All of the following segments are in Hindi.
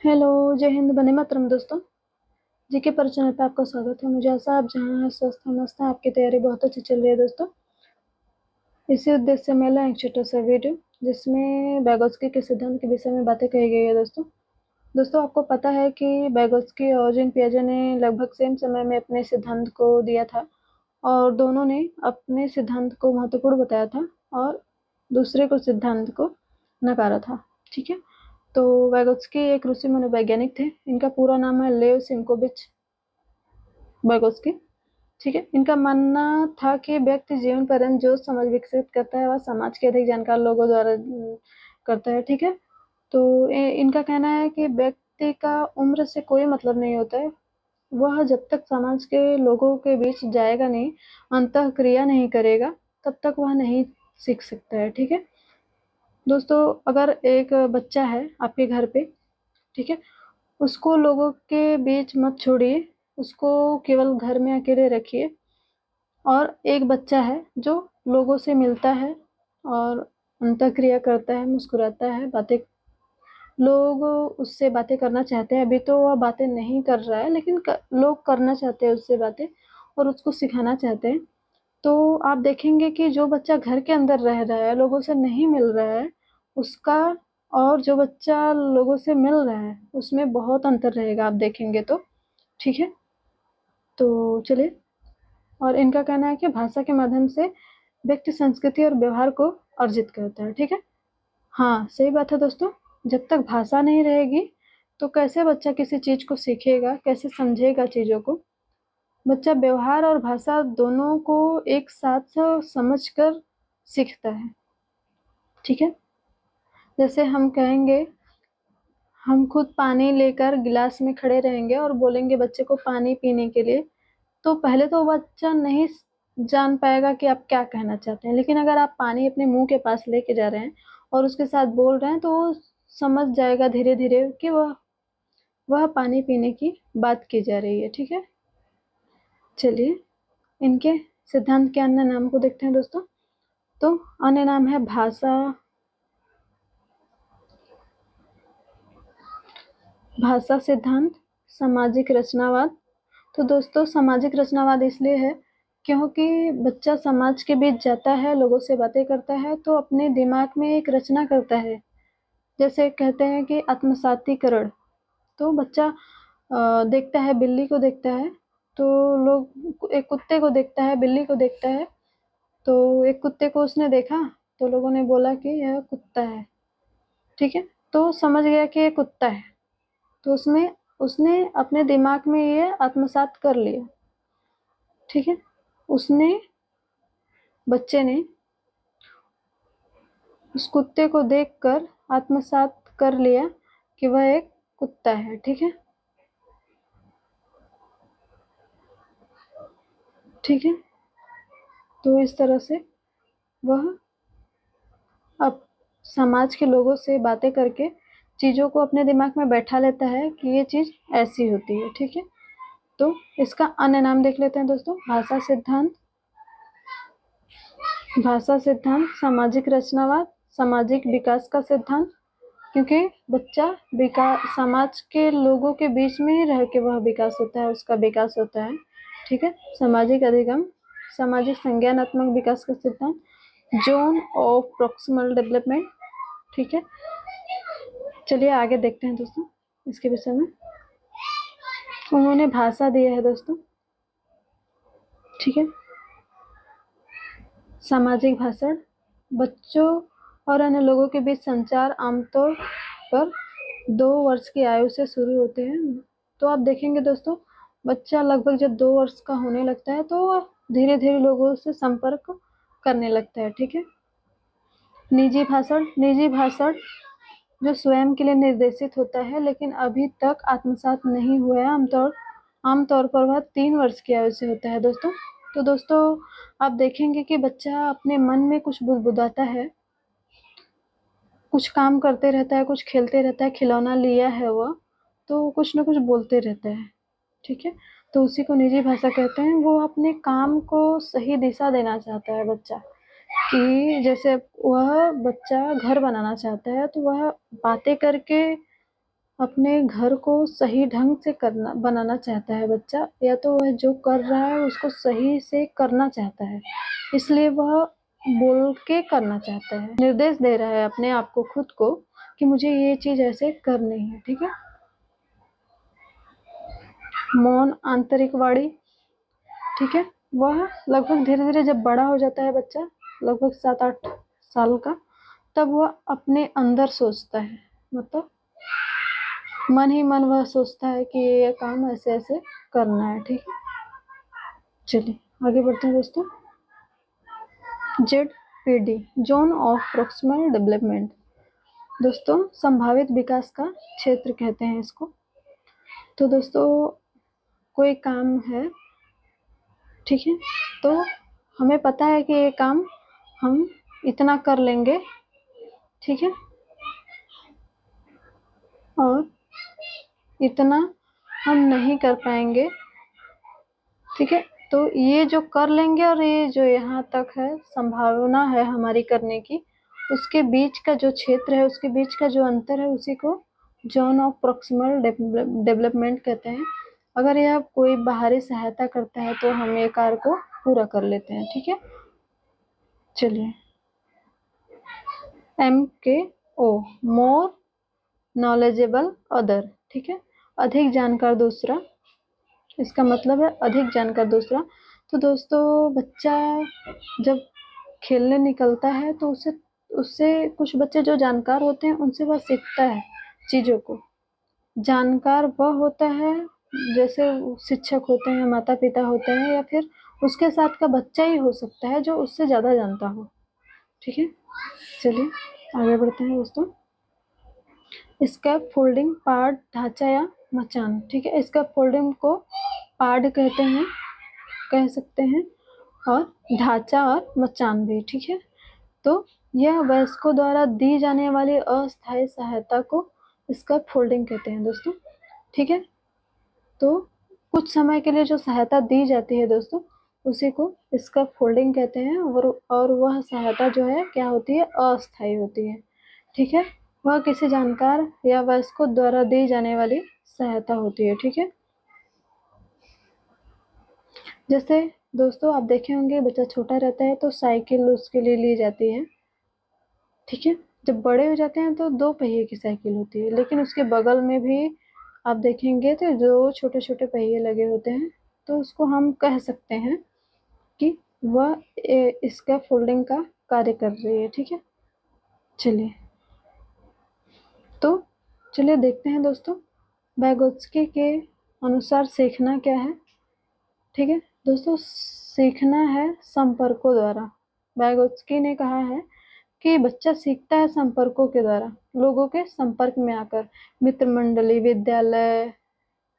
हेलो, जय हिंद, वंदे मातरम दोस्तों। जीके पर चैनल पे आपका स्वागत है। मुझे आशा आप जहाँ हैं स्वस्थ हैं, मस्त हैं, आपकी तैयारी बहुत अच्छी चल रही है दोस्तों। इसी उद्देश्य से मैं लाया एक छोटा सा वीडियो जिसमें बैगोस्की के सिद्धांत के विषय में बातें कही गई है दोस्तों। दोस्तों, आपको पता है कि बैगोस्की और जीन पियाजे ने लगभग सेम समय में अपने सिद्धांत को दिया था और दोनों ने अपने सिद्धांत को महत्वपूर्ण बताया था और दूसरे को सिद्धांत को नकारा था। ठीक है, तो वैगोत्स्की एक रूसी मनोवैज्ञानिक थे। इनका पूरा नाम है लेव सिमकोविच वैगोत्स्की। ठीक है, इनका मानना था कि व्यक्ति जीवन पर्यंत जो समझ विकसित करता है वह समाज के अधिक जानकार लोगों द्वारा करता है। ठीक है, तो इनका कहना है कि व्यक्ति का उम्र से कोई मतलब नहीं होता है। वह जब तक समाज के लोगों के बीच जाएगा नहीं, अंतः क्रिया नहीं करेगा, तब तक वह नहीं सीख सकता है। ठीक है दोस्तों, अगर एक बच्चा है आपके घर पे, ठीक है, उसको लोगों के बीच मत छोड़िए, उसको केवल घर में अकेले रखिए। और एक बच्चा है जो लोगों से मिलता है और अंतःक्रिया करता है, मुस्कुराता है, बातें, लोग उससे बातें करना चाहते हैं। अभी तो वह बातें नहीं कर रहा है, लेकिन लोग करना चाहते हैं उससे बातें और उसको सिखाना चाहते हैं। तो आप देखेंगे कि जो बच्चा घर के अंदर रह रहा है, लोगों से नहीं मिल रहा है, उसका और जो बच्चा लोगों से मिल रहा है, उसमें बहुत अंतर रहेगा, आप देखेंगे तो। ठीक है, तो चलिए। और इनका कहना है कि भाषा के माध्यम से व्यक्ति संस्कृति और व्यवहार को अर्जित करता है। ठीक है, हाँ, सही बात है दोस्तों। जब तक भाषा नहीं रहेगी तो कैसे बच्चा किसी चीज को सीखेगा, कैसे समझेगा चीजों को। बच्चा व्यवहार और भाषा दोनों को एक साथ समझकर सीखता है। ठीक है, जैसे हम कहेंगे, हम खुद पानी लेकर गिलास में खड़े रहेंगे और बोलेंगे बच्चे को पानी पीने के लिए, तो पहले तो बच्चा नहीं जान पाएगा कि आप क्या कहना चाहते हैं। लेकिन अगर आप पानी अपने मुंह के पास लेके जा रहे हैं और उसके साथ बोल रहे हैं, तो वो समझ जाएगा धीरे धीरे कि वह पानी पीने की बात की जा रही है। ठीक है, चलिए इनके सिद्धांत के अन्य नाम को देखते हैं दोस्तों। तो अन्य नाम है भाषा सिद्धांत, सामाजिक रचनावाद। तो दोस्तों, सामाजिक रचनावाद इसलिए है क्योंकि बच्चा समाज के बीच जाता है, लोगों से बातें करता है, तो अपने दिमाग में एक रचना करता है। जैसे कहते हैं कि आत्मसातीकरण। तो बच्चा देखता है, बिल्ली को देखता है, तो लोग एक कुत्ते को देखता है, बिल्ली को देखता है, तो एक कुत्ते को उसने देखा, तो लोगों ने बोला कि यह कुत्ता है। ठीक है, तो समझ गया कि ये कुत्ता है, तो उसमें उसने अपने दिमाग में ये आत्मसात कर लिया। ठीक है, उसने, बच्चे ने उस कुत्ते को देखकर आत्मसात कर लिया कि वह एक कुत्ता है। ठीक है, ठीक है, तो इस तरह से वह अब समाज के लोगों से बातें करके चीजों को अपने दिमाग में बैठा लेता है कि ये चीज ऐसी होती है। ठीक है, तो इसका अन्य नाम देख लेते हैं दोस्तों। भाषा सिद्धांत, सामाजिक रचनावाद, सामाजिक विकास का सिद्धांत। क्योंकि बच्चा विकास, समाज के लोगों के बीच में ही रह के वह विकास होता है, उसका विकास होता है। ठीक है, सामाजिक अधिगम, सामाजिक संज्ञानात्मक विकास का सिद्धांत, जोन ऑफ प्रोक्सिमल डेवलपमेंट। ठीक है, चलिए आगे देखते हैं दोस्तों इसके विषय में। उन्होंने भाषा दिया है दोस्तों। ठीक है, सामाजिक भाषण, बच्चों और अन्य लोगों के बीच संचार आमतौर पर 2 वर्ष की आयु से शुरू होते हैं। तो आप देखेंगे दोस्तों, बच्चा लगभग जब 2 वर्ष का होने लगता है तो वह धीरे धीरे लोगों से संपर्क करने लगता है। ठीक है, निजी भाषण जो स्वयं के लिए निर्देशित होता है लेकिन अभी तक आत्मसात नहीं हुआ है, आमतौर पर वह 3 वर्ष की आयु से होता है दोस्तों। तो दोस्तों, आप देखेंगे कि बच्चा अपने मन में कुछ बुदबुदाता है, कुछ काम करते रहता है, कुछ खेलते रहता है, खिलौना लिया है वह, तो कुछ ना कुछ बोलते रहता है। ठीक है, तो उसी को निजी भाषा कहते हैं। वो अपने काम को सही दिशा देना चाहता है बच्चा, कि जैसे वह बच्चा घर बनाना चाहता है, तो वह बातें करके अपने घर को सही ढंग से बनाना चाहता है बच्चा, या तो वह जो कर रहा है उसको सही से करना चाहता है, इसलिए वह बोल के करना चाहता है, निर्देश दे रहा है अपने आप को, खुद को, कि मुझे ये चीज ऐसे करनी है। ठीक है। मौन आंतरिक वाणी, ठीक है, वह लगभग धीरे धीरे जब बड़ा हो जाता है बच्चा, लगभग 7-8 साल का, तब वह अपने अंदर सोचता है, मतलब मन ही मन वह सोचता है कि ये काम ऐसे ऐसे करना है। ठीक है। चलिए आगे बढ़ते हैं दोस्तों। ZPD, zone of proximal development, दोस्तों संभावित विकास का क्षेत्र कहते हैं इसको। तो दोस्तों कोई काम है, ठीक है, तो हमें पता है कि ये काम हम इतना कर लेंगे, ठीक है, और इतना हम नहीं कर पाएंगे, ठीक है। तो ये जो कर लेंगे और ये जो यहाँ तक है संभावना है हमारी करने की, उसके बीच का जो क्षेत्र है, उसके बीच का जो अंतर है, उसी को जोन ऑफ प्रोक्सिमल डेवलपमेंट कहते हैं। अगर यह कोई बाहरी सहायता करता है तो हम ये कार्य को पूरा कर लेते हैं। ठीक है। चलिए MKO, मोर नॉलेजेबल अदर, ठीक है, अधिक जानकार दूसरा, इसका मतलब है अधिक जानकार दूसरा। तो दोस्तों बच्चा जब खेलने निकलता है तो उससे उससे कुछ बच्चे जो जानकार होते हैं उनसे वह सीखता है चीजों को। जानकार वह होता है जैसे शिक्षक होते हैं, माता पिता होते हैं, या फिर उसके साथ का बच्चा ही हो सकता है जो उससे ज्यादा जानता हो। ठीक है। चलिए आगे बढ़ते हैं दोस्तों। स्कैप फोल्डिंग, पार्ट, ढांचा या मचान, ठीक है। स्कैप फोल्डिंग को पार्ट कहते हैं, कह सकते हैं, और ढांचा और मचान भी, ठीक है। तो यह वयस्कों द्वारा दी जाने वाली अस्थायी सहायता को स्कैप फोल्डिंग कहते हैं दोस्तों। ठीक है। तो कुछ समय के लिए जो सहायता दी जाती है दोस्तों, उसी को स्कैप फोल्डिंग कहते हैं, और वह सहायता जो है क्या होती है, अस्थायी होती है। ठीक है। वह किसी जानकार या वयस्कों द्वारा दी जाने वाली सहायता होती है। ठीक है। जैसे दोस्तों आप देखे होंगे बच्चा छोटा रहता है तो साइकिल उसके लिए ली जाती है, ठीक है। जब बड़े हो जाते हैं तो 2 पहिए की साइकिल होती है, लेकिन उसके बगल में भी आप देखेंगे तो 2 छोटे छोटे पहिए लगे होते हैं, तो उसको हम कह सकते हैं कि वह इसका फोल्डिंग का कार्य कर रही है। ठीक है। चलिए तो चलिए देखते हैं दोस्तों बैगोत्स्की के अनुसार सीखना क्या है। ठीक है दोस्तों, सीखना है संपर्कों द्वारा। बैगोत्स्की ने कहा है कि बच्चा सीखता है संपर्कों के द्वारा, लोगों के संपर्क में आकर, मित्र मंडली, विद्यालय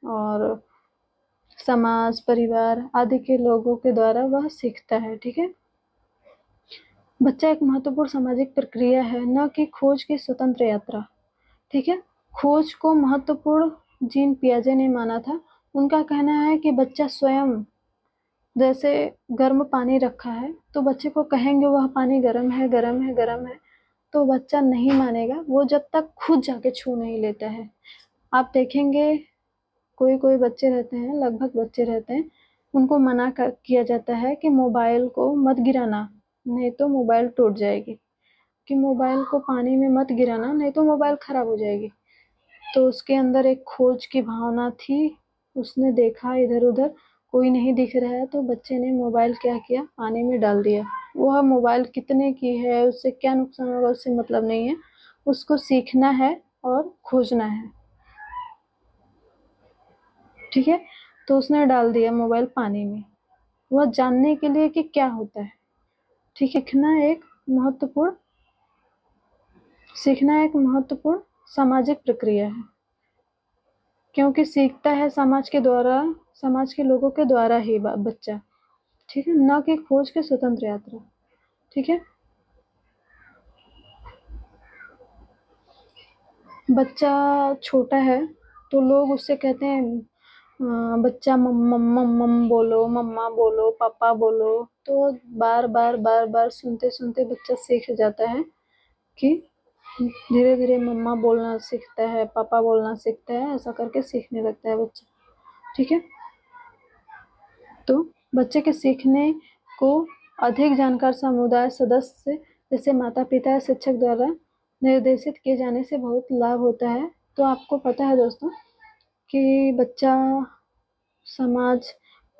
और समाज, परिवार आदि के लोगों के द्वारा वह सीखता है। ठीक है। बच्चा एक महत्वपूर्ण सामाजिक प्रक्रिया है, न कि खोज की स्वतंत्र यात्रा। ठीक है। खोज को महत्वपूर्ण जीन पियाजे ने माना था। उनका कहना है कि बच्चा स्वयं, जैसे गर्म पानी रखा है तो बच्चे को कहेंगे वह पानी गर्म है, गर्म है, गर्म है, तो बच्चा नहीं मानेगा, वो जब तक खुद जाके छू नहीं लेता है। आप देखेंगे कोई कोई बच्चे रहते हैं, लगभग बच्चे रहते हैं, उनको मना किया जाता है कि मोबाइल को मत गिराना, नहीं तो मोबाइल टूट जाएगी, कि मोबाइल को पानी में मत गिराना नहीं तो मोबाइल खराब हो जाएगी। तो उसके अंदर एक खोज की भावना थी, उसने देखा इधर उधर कोई नहीं दिख रहा है, तो बच्चे ने मोबाइल क्या किया, पानी में डाल दिया। वह मोबाइल कितने की है, उससे क्या नुकसान होगा, उससे मतलब नहीं है, उसको सीखना है और खोजना है। ठीक है। तो उसने डाल दिया मोबाइल पानी में, वह जानने के लिए कि क्या होता है। ठीक है। सीखना एक महत्वपूर्ण सामाजिक प्रक्रिया है, क्योंकि सीखता है समाज के द्वारा, समाज के लोगों के द्वारा ही बच्चा, ठीक है, न कि खोज के स्वतंत्र यात्रा। ठीक है। बच्चा छोटा है तो लोग उससे कहते हैं बच्चा मम बोलो, मम्मा बोलो, पापा बोलो, तो बार बार बार बार सुनते सुनते बच्चा सीख जाता है कि धीरे धीरे मम्मा बोलना सीखता है, पापा बोलना सीखता है, ऐसा करके सीखने लगता है बच्चा। ठीक है, तो बच्चे के सीखने को अधिक जानकार समुदाय सदस्य जैसे माता पिता या शिक्षक द्वारा निर्देशित किए जाने से बहुत लाभ होता है। तो आपको पता है दोस्तों कि बच्चा समाज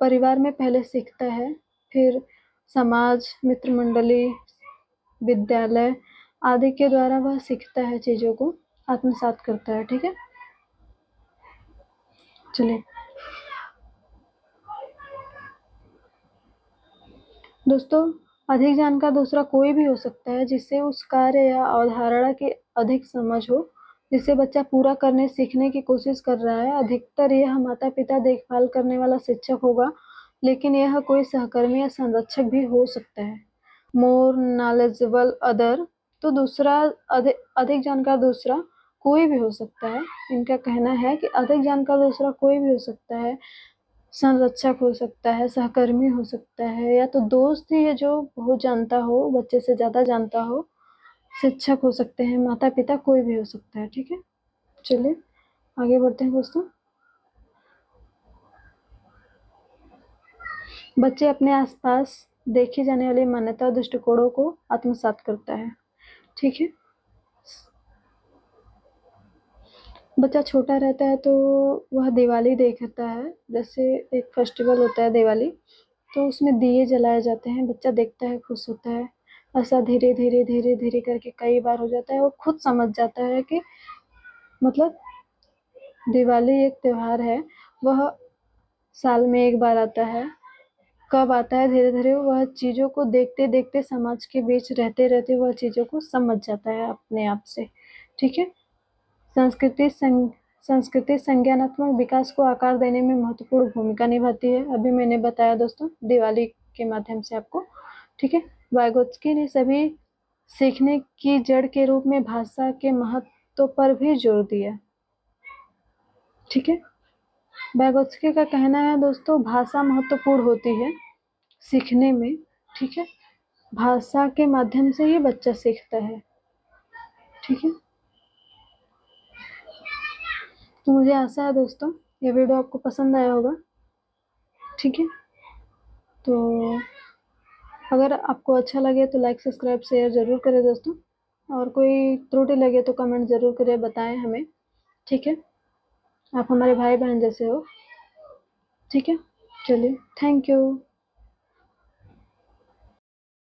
परिवार में पहले सीखता है, फिर समाज, मित्र मंडली, विद्यालय आदि के द्वारा वह सीखता है, चीज़ों को आत्मसात करता है। ठीक है, चलिए दोस्तों, अधिक जानकार दूसरा कोई भी हो सकता है जिससे उस कार्य या अवधारणा की अधिक समझ हो जिसे बच्चा पूरा करने सीखने की कोशिश कर रहा है। अधिकतर यह माता पिता देखभाल करने वाला शिक्षक होगा, लेकिन यह कोई सहकर्मी या संरक्षक भी हो सकता है। मोर नॉलेजेबल अदर, तो दूसरा अधिक जानकार दूसरा कोई भी हो सकता है। इनका कहना है कि अधिक जानकार दूसरा कोई भी हो सकता है, संरक्षक हो सकता है, सहकर्मी हो सकता है, या तो दोस्त ही है जो बहुत जानता हो, बच्चे से ज़्यादा जानता हो, शिक्षक हो सकते हैं, माता पिता, कोई भी हो सकता है। ठीक है, चलिए आगे बढ़ते हैं दोस्तों। बच्चे अपने आसपास देखी जाने वाली मान्यता और दृष्टिकोणों को आत्मसात करता है। ठीक है, बच्चा छोटा रहता है तो वह दिवाली देखता है, जैसे एक फेस्टिवल होता है दिवाली, तो उसमें दिए जलाए जाते हैं, बच्चा देखता है, खुश होता है। ऐसा धीरे धीरे धीरे धीरे करके कई बार हो जाता है, वो खुद समझ जाता है कि मतलब दिवाली एक त्योहार है, वह साल में एक बार आता है। कब आता है, धीरे धीरे वह चीज़ों को देखते देखते समाज के बीच रहते रहते वह चीज़ों को समझ जाता है अपने आप से। ठीक है, संस्कृति संस्कृति संज्ञानात्मक विकास को आकार देने में महत्वपूर्ण भूमिका निभाती है। अभी मैंने बताया दोस्तों दिवाली के माध्यम से आपको। ठीक है, वाइगोत्स्की ने सभी सीखने की जड़ के रूप में भाषा के महत्व पर भी जोर दिया। ठीक है, वाइगोत्स्की का कहना है दोस्तों, भाषा महत्वपूर्ण होती है सीखने में। ठीक है, भाषा के माध्यम से ही बच्चा सीखता है। ठीक है, तो मुझे आशा है दोस्तों ये वीडियो आपको पसंद आया होगा। ठीक है, तो अगर आपको अच्छा लगे तो लाइक सब्सक्राइब शेयर ज़रूर करें दोस्तों, और कोई त्रुटि लगे तो कमेंट ज़रूर करें, बताएं हमें। ठीक है, आप हमारे भाई बहन जैसे हो। ठीक है, चलिए, थैंक यू।